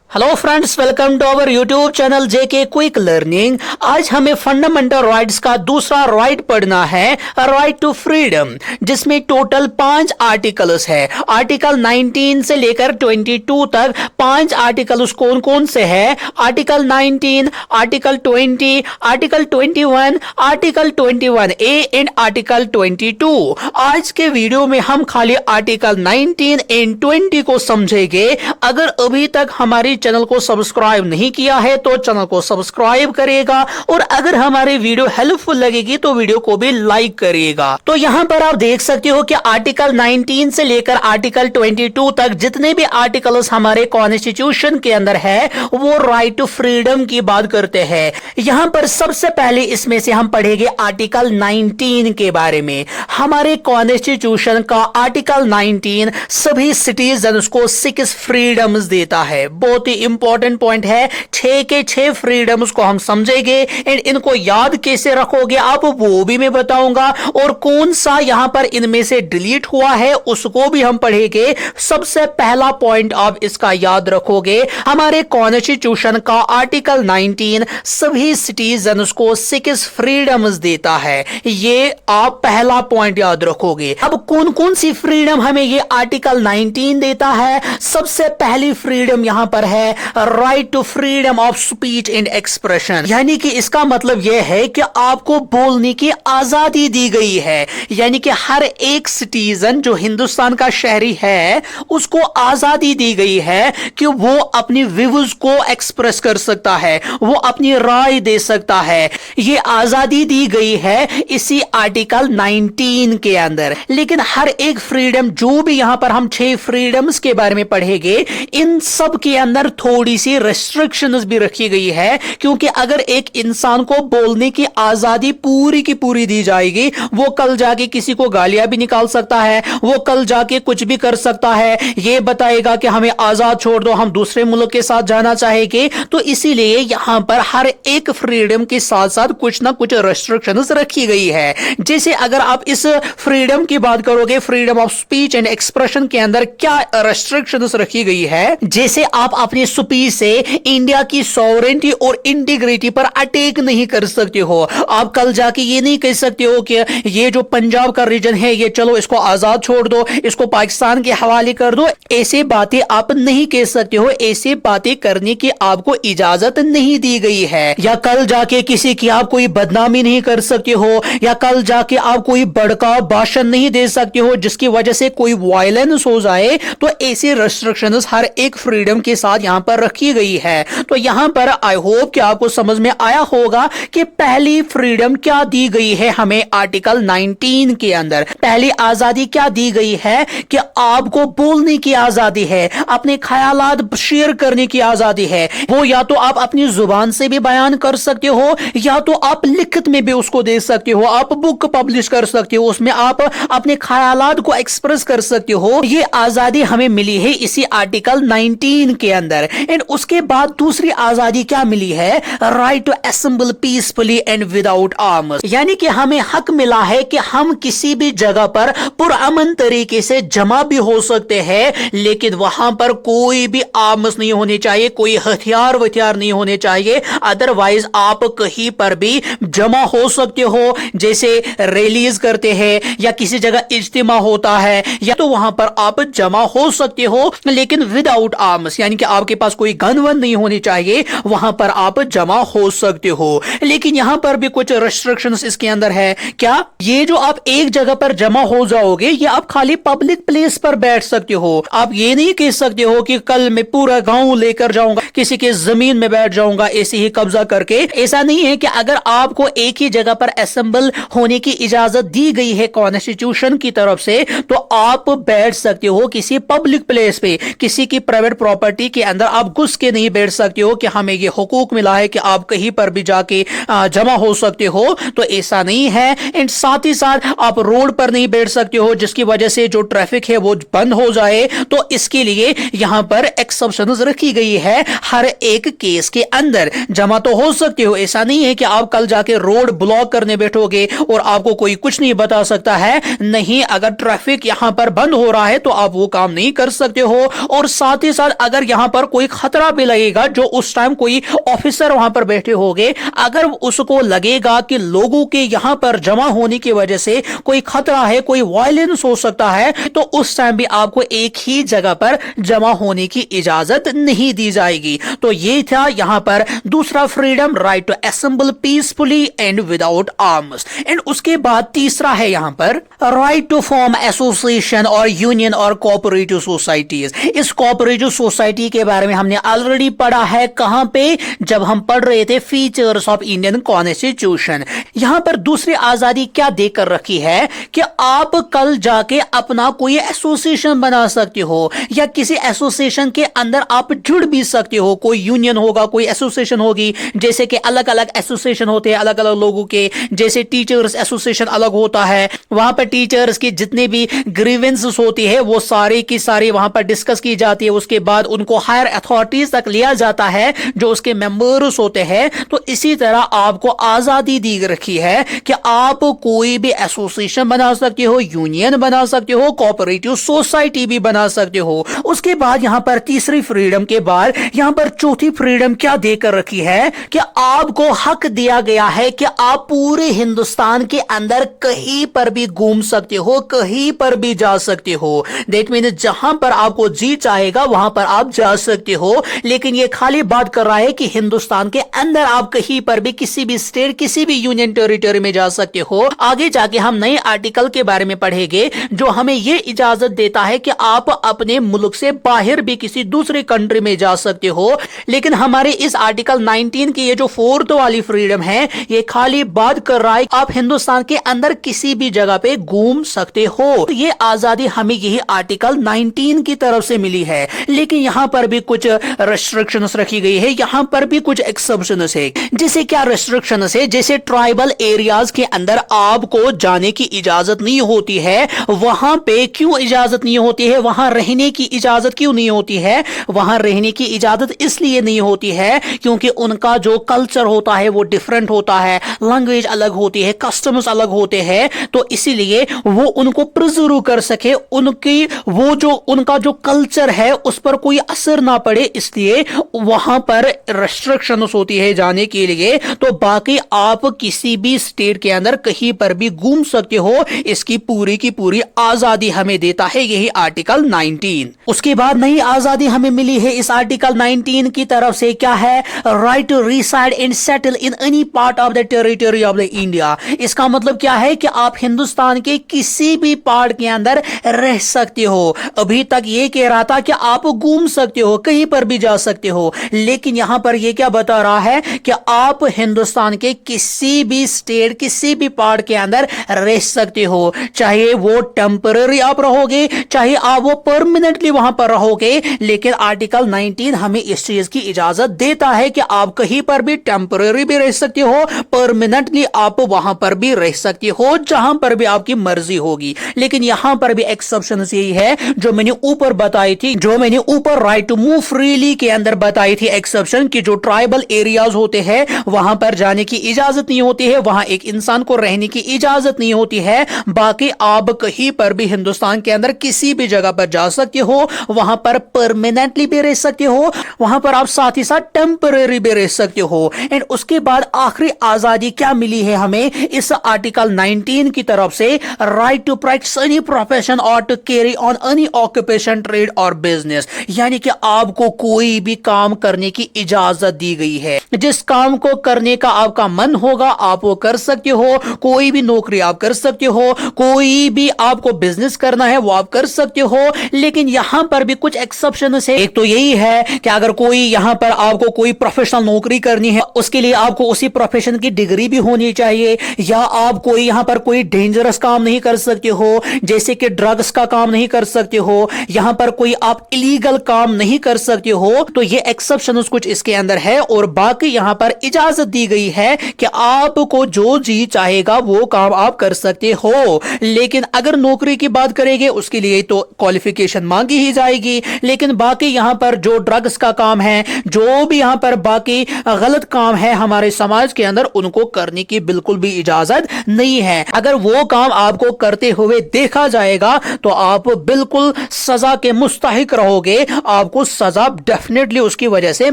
Hello friends, welcome to our YouTube channel JK quick learning. आज हमें fundamental rights का दूसरा राइट पढ़ना है, राइट टू फ्रीडम, जिसमें टोटल 5 आर्टिकल्स है। आर्टिकल 19 से लेकर 22 तक 5 आर्टिकल्स कौन कौन से है? Article 19, article 20, article 21, article 21A and article 22। आज के वीडियो में हम खाली आर्टिकल 19 एंड 20 को समझेंगे। अगर अभी तक हमारी चैनल को सब्सक्राइब नहीं किया है तो चैनल को सब्सक्राइब करिएगा, और अगर हमारी वीडियो हेल्पफुल लगेगी तो वीडियो को भी लाइक करिएगा। तो यहां पर आप देख सकते हो कि आर्टिकल 19 से लेकर आर्टिकल 22 तक जितने भी आर्टिकल्स हमारे कॉन्स्टिट्यूशन के अंदर है वो राइट टू फ्रीडम की बात करते हैं। यहां पर सबसे पहले इसमें से हम पढ़ेंगे आर्टिकल 19 के बारे में। हमारे कॉन्स्टिट्यूशन का आर्टिकल 19 सभी सिटीजन को 6 फ्रीडम्स देता है। बहुत ही इंपॉर्टेंट पॉइंट है। 6 के 6 फ्रीडम्स को हम समझेंगे एंड इनको याद कैसे रखोगे आप वो भी मैं बताऊंगा, और कौन सा यहां पर इनमें से डिलीट हुआ है उसको भी हम पढ़ेंगे। सबसे पहला पॉइंट आप इसका याद रखोगे, हमारे कॉन्स्टिट्यूशन का आर्टिकल 19 सभी सिटीजन्स को 6 फ्रीडम्स देता है। ये आप पहला पॉइंट याद रखोगे। अब कौन कौन सी फ्रीडम हमें ये आर्टिकल 19 देता है? सबसे पहली फ्रीडम यहां पर है right to freedom of speech and expression, यानी कि इसका मतलब यह है कि आपको बोलने की आजादी दी गई है। यानी कि हर एक सिटीजन जो हिंदुस्तान का शहरी है उसको आजादी दी गई है कि वो अपनी व्यूज को एक्सप्रेस कर सकता है, वो अपनी राय दे सकता है। ये आजादी दी गई है इसी आर्टिकल 19 के अंदर। लेकिन हर एक फ्रीडम, जो भी यहां पर हम 6 फ्रीडम्स के बारे में पढ़ेंगे, इन सब के अंदर थोड़ी सी रेस्ट्रिक्शंस भी रखी गई है, क्योंकि अगर एक इंसान को बोलने की आजादी पूरी की पूरी दी जाएगी, वो कल जाके किसी को गालियां भी निकाल सकता है, वो कल जाके कुछ भी कर सकता है, ये बताएगा कि हमें आजाद छोड़ दो, हम दूसरे मुल्क के साथ जाना चाहेंगे। तो इसीलिए यहां पर हर एक फ्रीडम के साथ साथ कुछ ना कुछ रेस्ट्रिक्शंस रखी गई है। जैसे अगर आप इस फ्रीडम की बात करोगे, freedom of speech and expression के अंदर क्या रेस्ट्रिक्शंस रखी गई है? जैसे आप अपनी स्पीच से इंडिया की सॉवरेनिटी और इंटीग्रिटी पर अटैक नहीं कर सकते हो। आप कल जाके ये नहीं कह सकते हो कि ये जो पंजाब का रीजन है ये चलो इसको आजाद छोड़ दो, इसको पाकिस्तान के हवाले कर दो। ऐसी बातें आप नहीं कह सकते हो, ऐसी बातें करने की आपको इजाजत नहीं दी गई है। या कल जाके किसी की आप कोई बदनामी नहीं कर सकते हो, या कल जाके आप कोई बड़का भाषण नहीं दे सकते हो जिसकी वजह से कोई वायलेंस हो जाए। तो ऐसी रेस्ट्रिक्शंस हर एक फ्रीडम के साथ यहां पर रखी गई है। तो यहां पर आई होप कि आपको समझ में आया होगा कि पहली फ्रीडम क्या दी गई है हमें आर्टिकल 19 के अंदर। पहली आजादी क्या दी गई है कि आपको बोलने की आजादी है, अपने ख्यालात शेयर करने की आजादी है। वो या तो आप अपनी जुबान से भी बयान कर सकते हो, या तो आप लिखित में भी उसको दे सकते हो, आप बुक पब्लिश कर सकते हो, उसमें आप अपने ख्यालात को एक्सप्रेस कर सकते हो। ये आजादी हमें मिली है इसी आर्टिकल 19 के अंदर। एंड उसके बाद दूसरी आजादी क्या मिली है? Right to assemble peacefully and without arms, यानी कि हमें हक मिला है कि हम किसी भी जगह पर पुरअमन तरीके से जमा भी हो सकते हैं, लेकिन वहां पर कोई भी आर्म्स नहीं होने चाहिए, कोई हथियार वथियार नहीं होने चाहिए। अदरवाइज आप कहीं पर भी जमा हो सकते हो, जैसे रैलीज करते हैं या किसी जगह इज्तिमा होता है, या तो वहां पर आप जमा हो सकते हो, लेकिन विदाउट आर्म्स, यानी कि आपके पास कोई गन वन नहीं होनी चाहिए, वहां पर आप जमा हो सकते हो। लेकिन यहां पर भी कुछ रेस्ट्रिक्शंस इसके अंदर है। क्या? ये जो आप एक जगह पर जमा हो जाओगे, ये आप खाली पब्लिक प्लेस पर बैठ सकते हो। आप ये नहीं कह सकते हो कि कल मैं पूरा गांव लेकर जाऊंगा, किसी के जमीन में बैठ जाऊंगा ऐसे ही कब्जा करके। ऐसा नहीं है कि अगर आपको एक ही जगह पर असेंबल होने की इजाजत दी गई है कॉन्स्टिट्यूशन की तरफ से, तो आप बैठ सकते हो किसी पब्लिक प्लेस पे, किसी की प्राइवेट प्रॉपर्टी के अंदर आप घुस के नहीं बैठ सकते हो कि हमें ये हुकूक मिला है कि आप कहीं पर भी जाके जमा हो सकते हो। तो ऐसा नहीं है। एंड साथ ही साथ आप रोड पर नहीं बैठ सकते हो जिसकी वजह से जो ट्रैफिक है वो बंद हो जाए। तो इसके लिए यहां पर एक्सेप्शंस रखी गई है। हर एक केस के अंदर जमा तो हो सकते हो, ऐसा नहीं है कि आप कल जाके रोड ब्लॉक करने बैठोगे और आपको कोई कुछ नहीं बता सकता है। नहीं, अगर ट्रैफिक यहां पर बंद हो रहा है तो आप वो काम नहीं कर सकते हो। और साथ ही साथ अगर यहां पर पर कोई खतरा भी लगेगा, जो उस टाइम कोई ऑफिसर वहां पर बैठे होंगे, अगर उसको लगेगा कि लोगों के यहां पर जमा होने की वजह से कोई खतरा है, कोई वायलेंस हो सकता है, तो उस टाइम भी आपको एक ही जगह पर जमा होने की इजाजत नहीं दी जाएगी। तो ये था यहां पर दूसरा freedom, right to assemble peacefully and without arms. And उसके बाद तीसरा है यहां पर राइट टू फॉर्म एसोसिएशन और यूनियन और कोऑपरेटिव सोसाइटीज। इस कोऑपरेटिव सोसाइटी के बारे में हमने ऑलरेडी पढ़ा है, कहां पे, जब हम पढ़ रहे थे फीचर्स ऑफ इंडियन कॉन्स्टिट्यूशन। यहां पर दूसरी आजादी क्या देकर रखी है कि आप कल जाके अपना कोई एसोसिएशन बना सकते हो, या किसी एसोसिएशन के अंदर आप जुड़ भी सकते हो। कोई यूनियन होगा, कोई एसोसिएशन होगी, जैसे कि अलग अलग एसोसिएशन होते हैं अलग अलग लोगों के, जैसे टीचर्स एसोसिएशन अलग होता है, वहां पर टीचर्स की जितने भी ग्रीवेंसेस होती है वो सारी की सारी वहां पर डिस्कस की जाती है। उसके बाद उनको हायर अथॉरिटीज तक लिया जाता है जो उसके मेंबर्स होते हैं। तो इसी तरह आपको आजादी दी रखी है कि आप कोई भी एसोसिएशन बना सकते हो, यूनियन बना सकते हो, कोऑपरेटिव सोसाइटी भी बना सकते हो। उसके बाद यहां पर तीसरी फ्रीडम के बाद यहां पर चौथी फ्रीडम क्या देकर रखी है कि आपको हक दिया गया है कि आप पूरे हिंदुस्तान के अंदर कहीं पर भी घूम सकते हो, कहीं पर भी जा सकते हो। दैट मीन जहां पर आपको जी चाहेगा वहां पर आप जा सकते हो। लेकिन यह खाली बात कर रहा है कि हिंदुस्तान के अंदर आप कहीं पर भी, किसी भी स्टेट, किसी भी यूनियन टेरिटरी में जा सकते हो। आगे जाके हम नए आर्टिकल के बारे में पढ़ेंगे जो हमें यह इजाजत देता है कि आप अपने मुल्क से बाहर भी किसी दूसरे कंट्री में जा सकते हो। लेकिन हमारे इस आर्टिकल 19 की ये जो फोर्थ वाली फ्रीडम है, ये खाली बात कर रहा है आप हिंदुस्तान के अंदर किसी भी जगह पे घूम सकते हो। तो ये आजादी हमें यही आर्टिकल 19 की तरफ से मिली है। लेकिन यहां पर भी कुछ रेस्ट्रिक्शंस रखी गई है, यहां पर भी कुछ एक्सेप्शंस है। जैसे क्या रेस्ट्रिक्शंस है, जैसे ट्राइबल एरियाज के अंदर आपको जाने की इजाजत नहीं होती है। वहां पे क्यों इजाजत नहीं होती है, वहां रहने की इजाजत क्यों नहीं होती है? वहां रहने की इजाजत इसलिए नहीं होती है क्योंकि उनका जो कल्चर होता है वो डिफरेंट होता है, लैंग्वेज अलग होती है, कस्टम्स अलग होते हैं। तो इसीलिए वो उनको प्रिजर्व कर सके, उनकी वो जो उनका जो कल्चर है उस पर कोई असर ना पड़े, इसलिए वहां पर रेस्ट्रिक्शंस होती है जाने के लिए। तो बाकी आप किसी भी स्टेट के अंदर कहीं पर भी घूम सकते हो, इसकी पूरी की पूरी आजादी हमें देता है यही आर्टिकल 19। उसके बाद नई आजादी हमें मिली है इस आर्टिकल 19 की तरफ से, क्या है? Right to reside and settle in any part of the territory of the India. इसका मतलब क्या है कि आप हिंदुस्तान के किसी भी पार्ट के अंदर रह सकते हो। अभी तक ये कह रहा था कि आप घूम सकते हो, कहीं पर भी जा सकते हो, लेकिन यहां पर ये क्या बता रहा है कि आप हिंदुस्तान के किसी भी स्टेट, किसी भी पार्ट के अंदर रह सकते हो। चाहे वो टेम्पररी आप रहोगे, चाहे आप वो परमानेंटली वहां पर रहोगे, लेकिन आर्टिकल 19 हमें इस चीज की इजाजत देता है कि आप कहीं पर भी टेम्पररी भी रह सकते हो, परमानेंटली आप वहां पर भी रह सकते हो, जहां पर भी आपकी मर्जी होगी। लेकिन यहां पर भी एक्सेप्शन यही है जो मैंने ऊपर बताई थी, जो मैंने ऊपर राइट टू मूव फ्रीली के अंदर बताई थी एक्सेप्शन की, जो ट्राइबल एरियाज होते हैं वहां पर जाने की इजाजत नहीं होती है, वहां एक इंसान को रहने की इजाजत नहीं होती है। बाकी आप कहीं पर भी हिंदुस्तान के अंदर किसी भी जगह पर जा सकते हो, वहां पर परमानेंटली भी रह सकते हो, वहां पर आप साथ ही साथ टेम्पररी भी रह सकते हो। एंड उसके बाद आखिरी आजादी क्या मिली है हमें इस आर्टिकल 19 की तरफ से? Right to practice any profession और to carry on any occupation, trade और बिजनेस। यानी कि आपको कोई भी काम करने की इजाजत दी गई है। जिस काम को करने का आपका मन होगा आप वो कर सकते हो, कोई भी नौकरी आप कर सकते हो, कोई भी आपको बिजनेस करना है वो आप कर सकते हो। लेकिन यहां पर भी कुछ एक्सेप्शन है। एक तो यही है कि अगर कोई यहां पर आपको कोई प्रोफेशनल नौकरी करनी है, उसके लिए आपको उसी प्रोफेशन की डिग्री भी होनी चाहिए, या आप कोई यहां पर कोई डेंजरस काम नहीं कर सकते हो, जैसे कि ड्रग्स का काम नहीं कर सकते हो, यहां पर कोई आप इलीगल काम नहीं कर सकते हो। तो ये एक्सेप्शन कुछ इसके अंदर है। और बाकी यहां पर इजाजत दी गई है कि आपको जो जी चाहेगा वो काम आप कर सकते हो। लेकिन अगर नौकरी की बात करेंगे उसके लिए तो क्वालिफिकेशन मांगी ही जाएगी। लेकिन बाकी यहां पर जो ड्रग्स का काम है, जो भी यहां पर बाकी गलत काम है हमारे समाज के अंदर, उनको करने की बिल्कुल भी इजाजत नहीं है। अगर वो काम आपको करते हुए देखा जाएगा तो आप बिल्कुल सजा के मुस्तहिक रहोगे, आपको सजा डेफिनेटली उसकी वजह से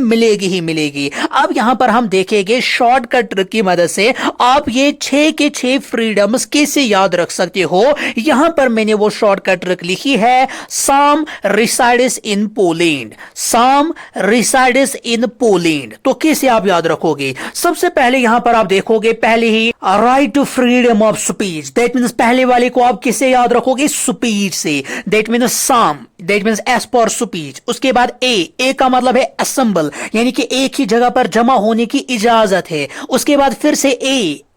मिलेगी ही मिलेगी। अब यहां पर हम देखेंगे शॉर्टकट ट्रिक की मदद से आप ये 6 के 6 फ्रीडम्स कैसे याद रख सकते हो। यहां पर मैंने वो शॉर्टकट ट्रिक लिखी है, साम रिसाइड्स इन पोलैंड, साम रिसाइड्स इन पोलैंड। तो कैसे आप याद रखोगे? सबसे पहले यहां पर आप देखोगे पहले ही right to freedom of speech, that means पहले वाले को आप किससे याद रखोगे? स्पीच से, दैट मींस साम, that means as per speech. उसके बाद ए का मतलब है असेंबल, यानी कि एक ही जगह पर जमा होने की इजाजत है। उसके बाद फिर से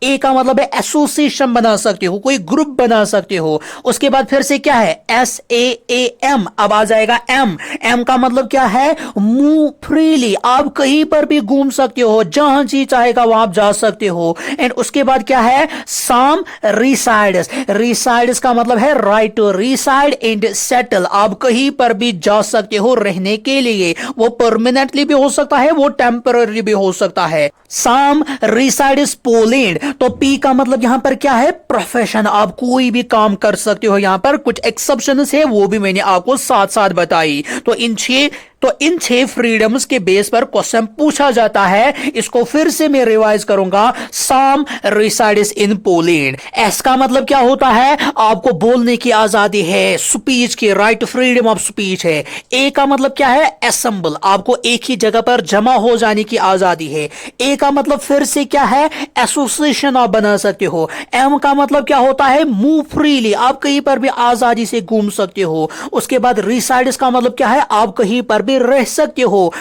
ए का मतलब है एसोसिएशन बना सकते हो, कोई ग्रुप बना सकते हो। उसके बाद फिर से क्या है? SAAM, अब आ जाएगा एम का मतलब क्या है? मूव फ्रीली, आप कहीं पर भी घूम सकते हो, जहां जी चाहेगा वहां आप जा सकते हो। एंड उसके बाद क्या है? साम रिसाइड्स, रिसाइड्स का मतलब है right to reside and settle, आप कहीं पर भी जा सकते हो रहने के लिए, वो परमानेंटली भी हो सकता है, वो टेम्पररी भी हो सकता है। साम रिसाइड्स पोलैंड, तो पी का मतलब यहां पर क्या है? प्रोफेशन, आप कोई भी काम कर सकते हो। यहां पर कुछ एक्सेप्शंस है, वो भी मैंने आपको साथ साथ बताई। तो इन 6 फ्रीडम्स के बेस पर क्वेश्चन पूछा जाता है। इसको फिर से मैं रिवाइज करूंगा, साम रिसाइड्स इन पोलैंड। एस का मतलब क्या होता है? आपको बोलने की आजादी है, स्पीच की, राइट फ्रीडम ऑफ स्पीच है। ए का मतलब क्या है? असेंबल, आपको एक ही जगह पर जमा हो जाने की आजादी है। ए का मतलब फिर से क्या है? एसोसिएशन आप बना सकते हो। एम का मतलब क्या होता है? मूव फ्रीली, आप कहीं पर भी आजादी से घूम सकते हो। उसके बाद रिसाइड्स का मतलब क्या है? आप कहीं पर भी रह सकते हो।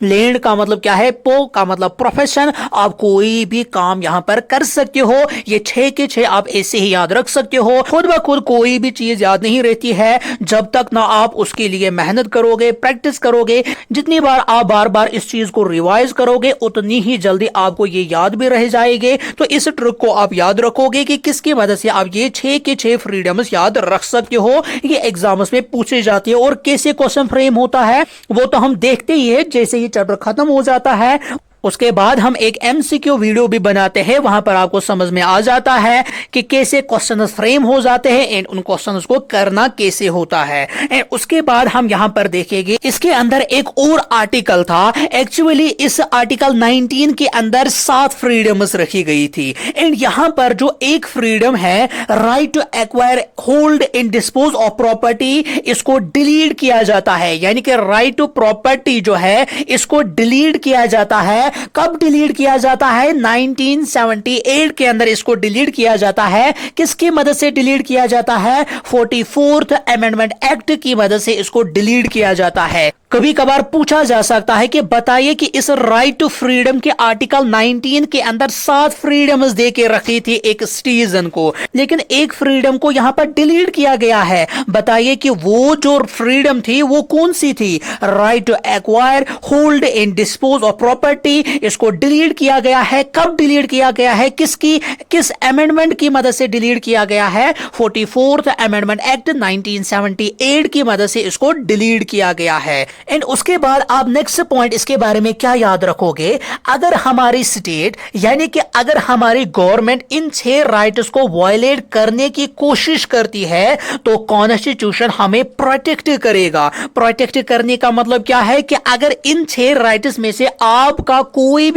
लैंड का मतलब क्या है? पो का मतलब प्रोफेशन, आप कोई भी काम यहां पर कर सकते हो। ये 6 के 6 आप ऐसे ही याद रख सकते हो। खुद ब खुद कोई भी चीज याद नहीं रहती है जब तक ना आप उसके लिए मेहनत करोगे, प्रैक्टिस करोगे। जितनी बार आप बार बार इस चीज को रिवाइज करोगे उतनी ही जल्दी आपको ये याद भी रह जाएंगे। तो इस ट्रिक को आप याद रखोगे कि किसकी मदद से आप ये 6 के 6 फ्रीडम्स याद रख सकते हो। ये एग्जाम्स में पूछे जाते हैं और कैसे क्वेश्चन फ्रेम होता है वो तो हम देखते ही है। जैसे चैप्टर खत्म हो जाता है उसके बाद हम एक MCQ वीडियो भी बनाते हैं, वहां पर आपको समझ में आ जाता है कि कैसे क्वेश्चंस फ्रेम हो जाते हैं एंड उन क्वेश्चंस को करना कैसे होता है। एंड उसके बाद हम यहां पर देखेंगे इसके अंदर एक और आर्टिकल था। एक्चुअली इस आर्टिकल 19 के अंदर 7 फ्रीडम्स रखी गई थी। एंड यहां पर जो एक फ्रीडम है, right to acquire, hold and dispose of property, इसको डिलीट किया जाता है। यानी कि राइट टू प्रॉपर्टी जो है इसको डिलीट किया जाता है। कब डिलीट किया जाता है? 1978 के अंदर इसको डिलीट किया जाता है। किसकी मदद से डिलीट किया जाता है? 44th अमेंडमेंट एक्ट की मदद से इसको डिलीट किया जाता है। कभी कभार पूछा जा सकता है कि बताइए कि इस राइट टू फ्रीडम के आर्टिकल 19 के अंदर 7 फ्रीडम्स दे के रखी थी एक सिटीजन को, लेकिन एक फ्रीडम को यहां पर डिलीट किया गया है। बताइए कि वो जो फ्रीडम थी वो कौन सी थी? Right to acquire, hold and dispose of property, इसको डिलीट किया गया है। कब डिलीट किया गया है? किस अमेंडमेंट की मदद से डिलीट किया गया है? 44th अमेंडमेंट एक्ट 1978 की मदद से इसको डिलीट किया गया है। एंड उसके बाद आप नेक्स्ट पॉइंट इसके बारे में क्या याद रखोगे? अगर हमारी स्टेट यानी कि अगर हमारी गवर्नमेंट इन 6 राइट्स को वायलेट करने की कोशिश करती है तो कॉन्स्टिट्यूशन हमें प्रोटेक्ट करेगा। प्रोटेक्ट करने का मतलब क्या है कि अगर इन 6 राइट्स में से आपका कोई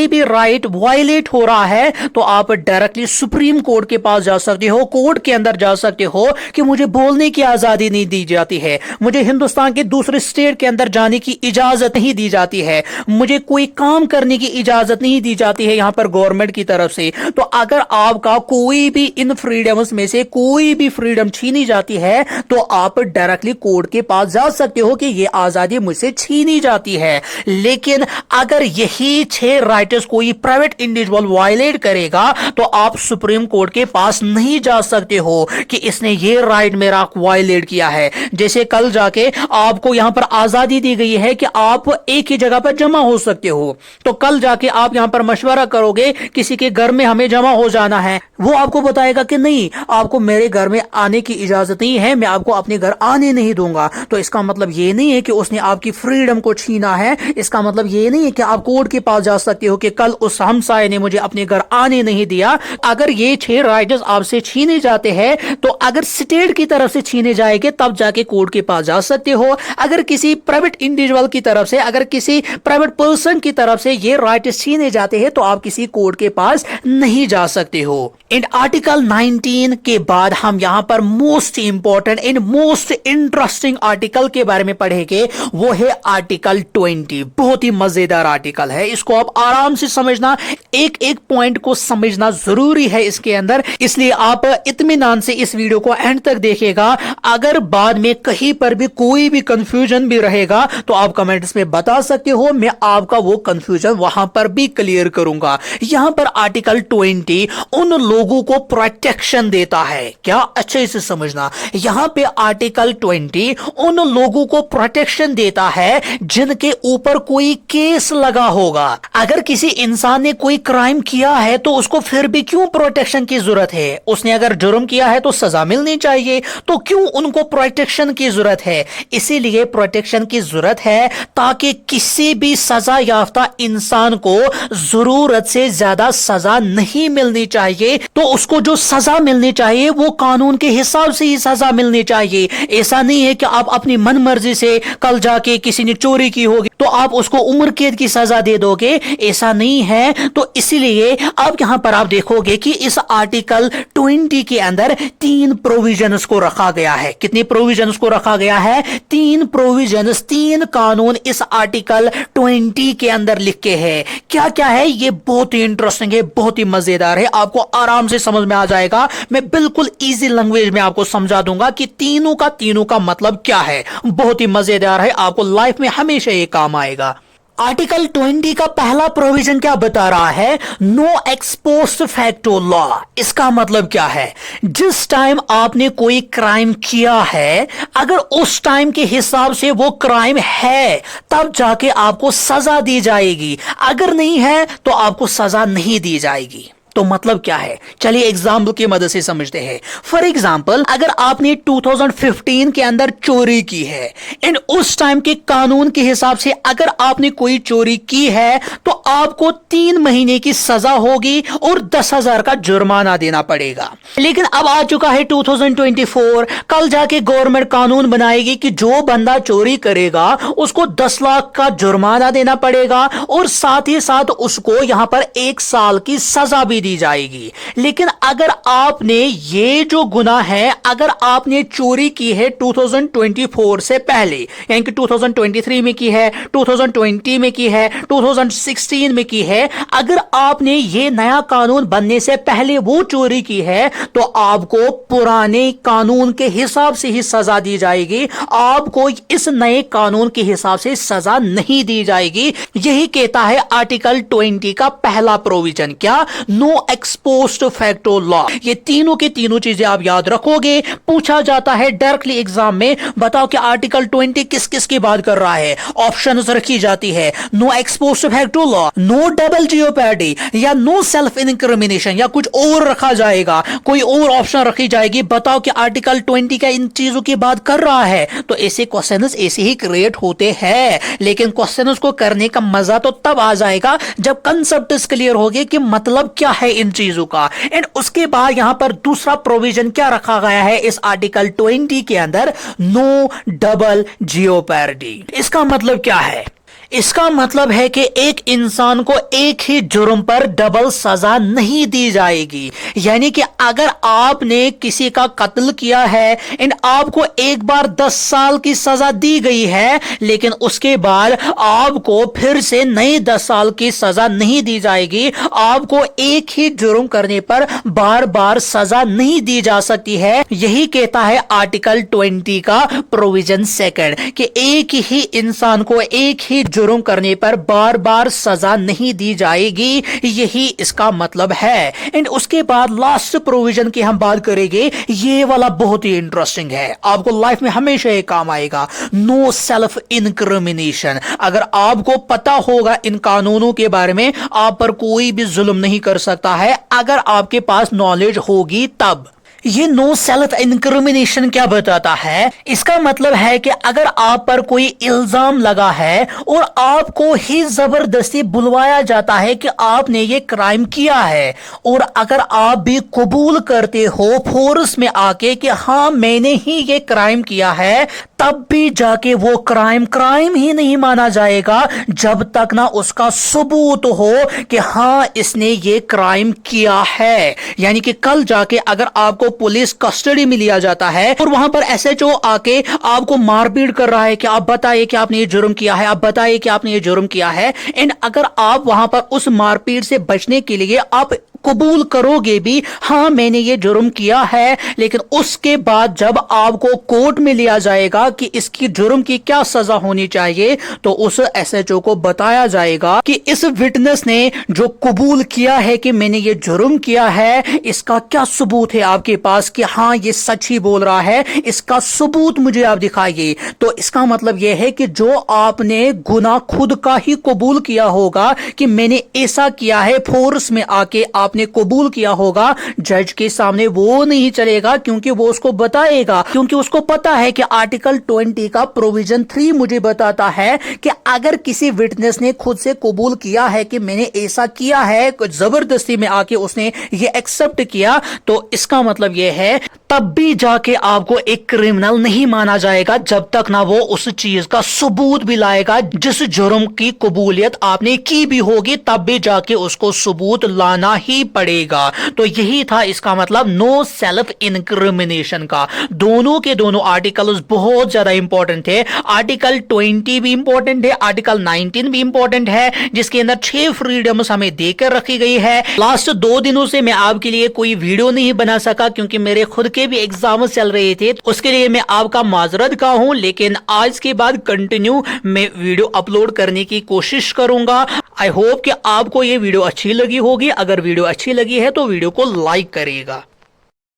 भी राइट वायलेट हो रहा है तो आप डायरेक्टली सुप्रीम कोर्ट के पास जा सकते हो, कोर्ट के अंदर जा सकते हो कि मुझे बोलने की आजादी नहीं दी जाती है, मुझे हिंदुस्तान के दूसरे स्टेट के अंदर जाने की इजाजत नहीं दी जाती है, मुझे कोई काम करने की इजाजत नहीं दी जाती है यहां पर गवर्नमेंट की तरफ से। तो अगर आपका कोई भी इन फ्रीडम्स में से कोई भी फ्रीडम छीनी जाती है तो आप डायरेक्टली कोर्ट के पास जा सकते हो कि यह आजादी मुझसे छीनी जाती है। लेकिन अगर यही 6 राइट्स कोई प्राइवेट इंडिविजुअल वायलेट करेगा तो आप सुप्रीम कोर्ट के पास नहीं जा सकते हो कि इसने ये राइट मेरा वायलेट किया है। जैसे कल जाके आपको यहां पर आजादी दी गई है कि आप एक ही जगह पर जमा हो सकते हो, तो कल जाके आप यहां पर मशवरा करोगे किसी के घर में हमें जमा हो जाना है, वो आपको बताएगा कि नहीं, आपको मेरे घर में आने की इजाजत नहीं है, मैं आपको अपने घर आने नहीं दूंगा। तो इसका मतलब ये नहीं है कि उसने आपकी फ्रीडम को छीना है। इसका मतलब ये नहीं है कि आप कोर्ट के पास जा सकते हो कि कल उस हमसाये ने मुझे अपने घर आने नहीं दिया। अगर ये 6 राइट्स आपसे छीने जाते हैं तो अगर स्टेट की तरफ से छीने जाएंगे तब जाके कोर्ट के पास जा सकते हो। अगर किसी प्राइवेट इंडिविजुअल की तरफ से, अगर किसी प्राइवेट पर्सन की तरफ से ये राइट्स छीने जाते हैं तो आप किसी कोर्ट के पास नहीं जा सकते हो। इन आर्टिकल 19 के बाद हम यहां पर most important and most interesting article के बारे में पढ़ेंगे, वो है आर्टिकल 20। बहुत ही मजेदार आर्टिकल है, इसको आप आराम से समझना, एक एक पॉइंट को समझना जरूरी है इसके अंदर, इसलिए आप इत्मीनान से इस वीडियो को एंड तक देखिएगा। अगर बाद में कहीं पर भी कोई भी कंफ्यूजन भी रहेगा तो आप कमेंट्स में बता सकते हो, मैं आपका वो कंफ्यूजन वहां पर भी क्लियर करूंगा। यहां पर आर्टिकल 20 उन लोगों को प्रोटेक्शन देता है, क्या अच्छे से समझना, यहां पे आर्टिकल 20 उन लोगों को प्रोटेक्शन देता है जिनके ऊपर कोई केस लगा होगा। अगर किसी इंसान ने कोई क्राइम किया है तो उसको फिर भी क्यों प्रोटेक्शन की जरूरत है? उसने अगर जुर्म किया है तो सजा मिलनी चाहिए, तो क्यों उनको प्रोटेक्शन की जरूरत है? इसीलिए प्रोटेक्शन की जरूरत है ताकि किसी भी सजा याफ्ता इंसान को जरूरत से ज्यादा सजा नहीं मिलनी चाहिए, तो उसको जो सजा मिलनी चाहिए वो कानून के हिसाब से ही सजा मिलनी चाहिए। ऐसा नहीं है कि आप अपनी मन मर्जी से कल जाके किसी ने चोरी की होगी तो आप उसको उम्र कैद की सजा दे दोगे, ऐसा नहीं है। तो इसीलिए अब यहां पर आप देखोगे कि इस आर्टिकल 20 के अंदर 3 प्रोविजंस को रखा गया है। कितनी प्रोविजंस को रखा गया है? 3 प्रोविजंस, 3 कानून इस आर्टिकल 20 के अंदर लिखे हैं। क्या क्या है ये बहुत ही इंटरेस्टिंग है, बहुत ही मजेदार है, आपको आराम से समझ में आ जाएगा। मैं बिल्कुल इजी लैंग्वेज में आपको समझा दूंगा कि तीनों का मतलब क्या है। बहुत ही मजेदार है, आपको लाइफ में हमेशा ये काम आएगा। आर्टिकल 20 का पहला प्रोविजन क्या बता रहा है? No ex post facto law. इसका मतलब क्या है? जिस टाइम आपने कोई क्राइम किया है, अगर उस टाइम के हिसाब से वो क्राइम है तब जाके आपको सजा दी जाएगी, अगर नहीं है तो आपको सजा नहीं दी जाएगी। तो मतलब क्या है, चलिए एग्जाम्पल की मदद से समझते हैं। फॉर एग्जाम्पल, अगर आपने 2015 के अंदर चोरी की है एंड उस टाइम के कानून के हिसाब से अगर आपने कोई चोरी की है तो आपको 3 महीने की सजा होगी और 10,000 का जुर्माना देना पड़ेगा। लेकिन अब आ चुका है 2024, कल जाके गवर्नमेंट कानून बनाएगी कि जो बंदा चोरी करेगा उसको 10 लाख का जुर्माना देना पड़ेगा और साथ ही साथ उसको यहां पर 1 साल की सजा भी दी जाएगी। लेकिन अगर आपने ये जो गुनाह है, अगर आपने चोरी की है 2024 से पहले, यानी कि 2023 में की है, 2020 में की है, 2016 में की है, अगर आपने ये नया कानून बनने से पहले वो चोरी की है तो आपको पुराने कानून के हिसाब से ही सजा दी जाएगी, आपको इस नए कानून के हिसाब से सजा नहीं दी जाएगी। यही कहता है आर्टिकल 20 का पहला प्रोविजन, क्या? No ex post facto law. ये तीनों की तीनों चीजें आप याद रखोगे। पूछा जाता है डायरेक्टली एग्जाम में, बताओ कि आर्टिकल 20 किस किस की बात कर रहा है? ऑप्शंस रखी जाती है, no ex post facto law, no double jeopardy, या नो सेल्फ इनक्रिमिनेशन, या कुछ और रखा जाएगा, कोई और ऑप्शन रखी जाएगी। बताओ कि आर्टिकल 20 का इन चीजों की बात कर रहा है। तो ऐसे क्वेश्चंस ऐसे ही क्रिएट होते हैं, लेकिन क्वेश्चंस को करने का मजा तो तब आ जाएगा जब कंसेप्ट क्लियर हो गए कि मतलब क्या है इन चीजों का। एंड उसके बाद यहां पर दूसरा प्रोविजन क्या रखा गया है इस आर्टिकल 20 के अंदर? No double jeopardy. इसका मतलब क्या है? इसका मतलब है कि एक इंसान को एक ही जुर्म पर डबल सजा नहीं दी जाएगी। यानी कि अगर आपने किसी का कत्ल किया है एंड आपको एक बार 10 साल की सजा दी गई है, लेकिन उसके बाद आपको फिर से नई 10 साल की सजा नहीं दी जाएगी। आपको एक ही जुर्म करने पर बार बार सजा नहीं दी जा सकती है। यही कहता है आर्टिकल 20 का प्रोविजन सेकंड, कि एक ही इंसान को एक ही जुर्म करने पर बार बार सजा नहीं दी जाएगी, यही इसका मतलब है। एंड उसके बाद लास्ट प्रोविजन की हम बात करेंगे, ये वाला बहुत ही इंटरेस्टिंग है, आपको लाइफ में हमेशा ये काम आएगा। No self incrimination. अगर आपको पता होगा इन कानूनों के बारे में, आप पर कोई भी जुल्म नहीं कर सकता है अगर आपके पास नॉलेज होगी तब। ये नो सेल्फ इनक्रिमिनेशन क्या बताता है? इसका मतलब है कि अगर आप पर कोई इल्जाम लगा है और आपको ही जबरदस्ती बुलवाया जाता है कि आपने ये क्राइम किया है, और अगर आप भी कबूल करते हो फोर्स में आके कि हाँ मैंने ही ये क्राइम किया है, तब भी जाके वो क्राइम ही नहीं माना जाएगा जब तक ना उसका सबूत हो कि हाँ इसने ये क्राइम किया है। यानी कि कल जाके अगर आपको पुलिस कस्टडी में लिया जाता है और वहां पर एसएचओ आके आपको मारपीट कर रहा है कि आप बताइए कि आपने ये जुर्म किया है, आप बताइए कि आपने ये जुर्म किया है, एंड अगर आप वहां पर उस मारपीट से बचने के लिए आप कबूल करोगे भी हाँ मैंने ये जुर्म किया है, लेकिन उसके बाद जब आपको कोर्ट में लिया जाएगा कि इसकी जुर्म की क्या सजा होनी चाहिए, तो उस एसएचओ को बताया जाएगा कि इस विटनेस ने जो कबूल किया है कि मैंने ये जुर्म किया है, इसका क्या सबूत है आपके पास कि हाँ ये सच ही बोल रहा है, इसका सबूत मुझे आप दिखाइए। तो इसका मतलब यह है कि जो आपने गुनाह खुद का ही कबूल किया होगा कि मैंने ऐसा किया है, फोर्स में आके आपने कबूल किया होगा, जज के सामने वो नहीं चलेगा क्योंकि वो उसको बताएगा, क्योंकि उसको पता है कि आर्टिकल 20 का प्रोविजन 3 मुझे बताता है कि अगर किसी विटनेस ने खुद से कबूल किया है कि मैंने ऐसा किया है, जबरदस्ती में आके उसने ये एक्सेप्ट किया, तो इसका मतलब ये है तब भी जाके आपको एक क्रिमिनल नहीं माना जाएगा जब तक ना वो उस चीज का सबूत भी लाएगा जिस जुर्म की कबूलियत आपने की भी होगी, तब भी जाके उसको सबूत लाना ही पड़ेगा। तो यही था इसका मतलब नो सेल्फ इनक्रिमिनेशन का। दोनों के दोनों आर्टिकल्स बहुत ज्यादा इंपॉर्टेंट है। आर्टिकल 20 भी इंपॉर्टेंट है, आर्टिकल 19 भी इंपॉर्टेंट है, जिसके अंदर 6 फ्रीडम्स हमें देकर रखी गई है। लास्ट 2 दिनों से मैं आपके लिए कोई वीडियो नहीं बना सका क्योंकि मेरे खुद के भी एग्जाम चल रहे थे, उसके लिए मैं आपका माजरत का हूं, लेकिन आज के बाद कंटिन्यू मैं वीडियो अपलोड करने की कोशिश करूंगा। आई होप कि आपको ये वीडियो अच्छी लगी होगी। अगर वीडियो अच्छी लगी है तो वीडियो को लाइक करिएगा।